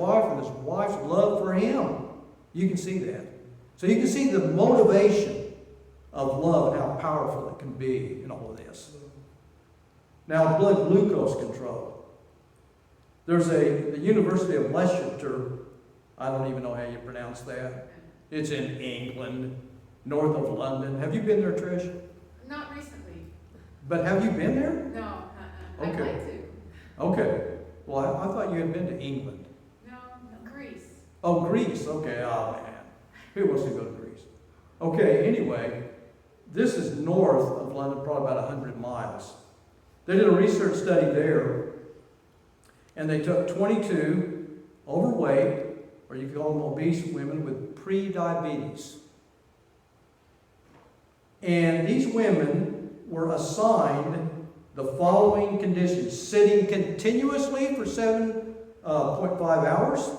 wife and his wife's love for him. You can see that. So you can see the motivation of love and how powerful it can be in all of this. Now, blood glucose control. There's the University of Leicester. I don't even know how you pronounce that. It's in England, north of London. Have you been there, Trish? Not recently. But have you been there? No, Okay. I'd like to. Okay. Well, I thought you had been to England. No, Greece. Oh, Greece. Okay. Oh, man. Who wants to go to Greece? Okay, anyway, this is north of London, probably about 100 miles. They did a research study there, and they took 22 overweight, or you could call them obese women with pre-diabetes. And these women were assigned the following conditions: sitting continuously for 7.5 hours,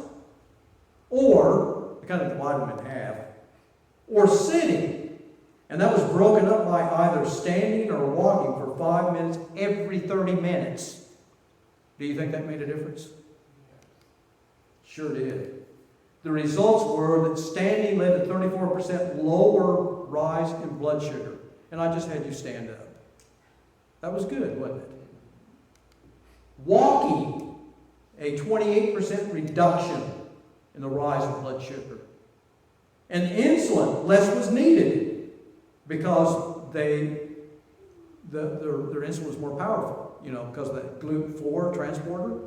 or, kind of divide them in half, or sitting, and that was broken up by either standing or walking for 5 minutes every 30 minutes. Do you think that made a difference? Sure did. The results were that standing led to 34% lower rise in blood sugar. And I just had you stand up. That was good, wasn't it? Walking, a 28% reduction in the rise of blood sugar. And insulin, less was needed because their insulin was more powerful, because of that GLUT4 transporter.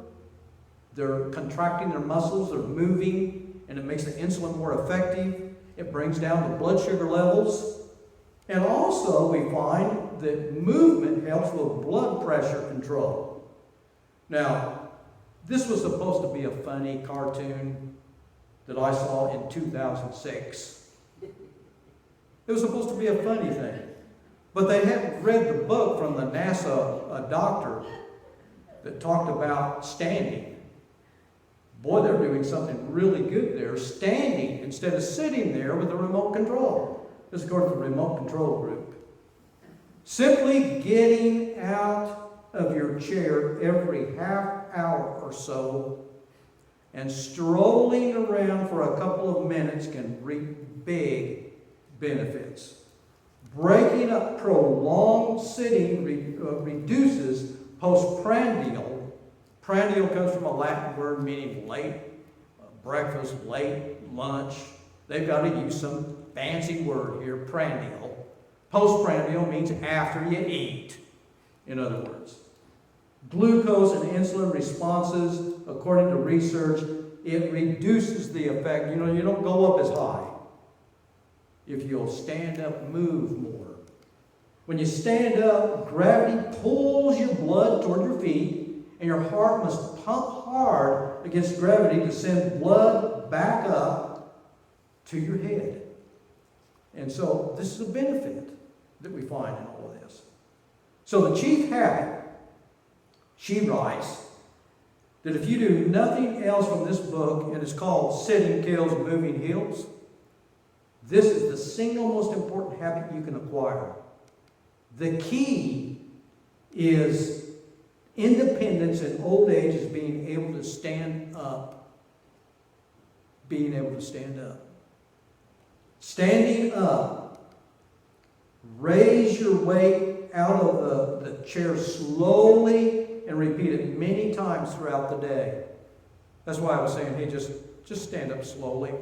They're contracting their muscles, they're moving, and it makes the insulin more effective. It brings down the blood sugar levels. And also we find that movement helps with blood pressure control. Now, this was supposed to be a funny cartoon that I saw in 2006. It was supposed to be a funny thing. But they had read the book from the NASA doctor that talked about standing. Boy, they're doing something really good there, standing instead of sitting there with the remote control. This is according to the remote control group. Simply getting out of your chair every half hour or so and strolling around for a couple of minutes can reap big benefits. Breaking up prolonged sitting reduces postprandial. Prandial comes from a Latin word meaning late breakfast, late lunch. They've got to use some fancy word here, prandial. Postprandial means after you eat, in other words. Glucose and insulin responses, according to research, it reduces the effect. You don't go up as high if you'll stand up, move more. When you stand up, gravity pulls your blood toward your feet, and your heart must pump hard against gravity to send blood back up to your head. And so this is a benefit that we find in all of this. So the chief habit, she writes, that if you do nothing else from this book, and it's called Sitting Kills, Moving Heals, this is the single most important habit you can acquire. The key is independence in old age is being able to stand up. Being able to stand up. Standing up. Raise your weight out of the chair slowly and repeat it many times throughout the day. That's why I was saying, hey, just stand up slowly.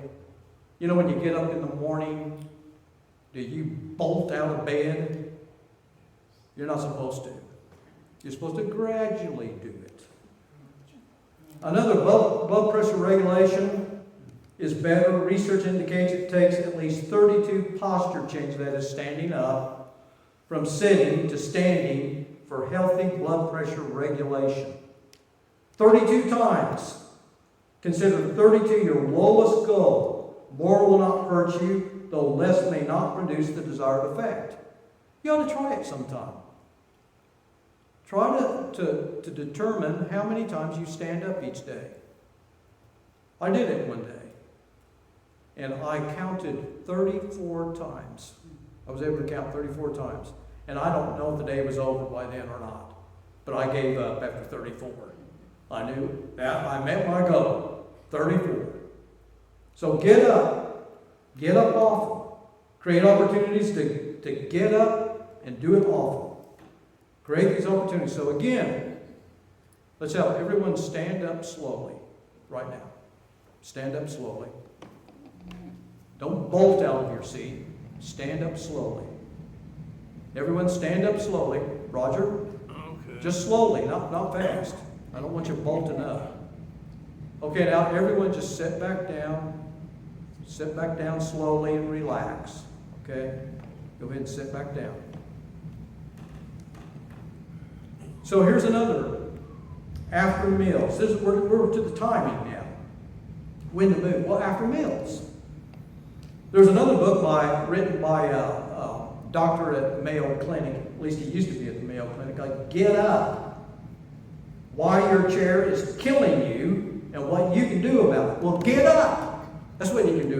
When you get up in the morning, do you bolt out of bed? You're not supposed to. You're supposed to gradually do it. Another blood pressure regulation is better. Research indicates it takes at least 32 posture changes, that is standing up, from sitting to standing for healthy blood pressure regulation. 32 times. Consider 32 your lowest goal. More will not hurt you, though less may not produce the desired effect. You ought to try it sometime. Try to determine how many times you stand up each day. I did it one day, and I counted 34 times. I was able to count 34 times. And I don't know if the day was over by then or not. But I gave up after 34. I knew that I met my goal. 34. So get up often. Create opportunities to get up and do it often. Create these opportunities. So again, let's have everyone stand up slowly right now. Stand up slowly. Don't bolt out of your seat. Stand up slowly. Everyone stand up slowly. Roger? Okay. Just slowly, not fast. I don't want you bolting up. Okay, now everyone just sit back down. Sit back down slowly and relax. Okay? Go ahead and sit back down. So here's another. After meals. We're to the timing now. When to move. Well, after meals. There's another book written by a doctor at Mayo Clinic. At least he used to be at the Mayo Clinic. Like, Get Up. Why your chair is killing you and what you can do about it. Well, get up. That's what you can do.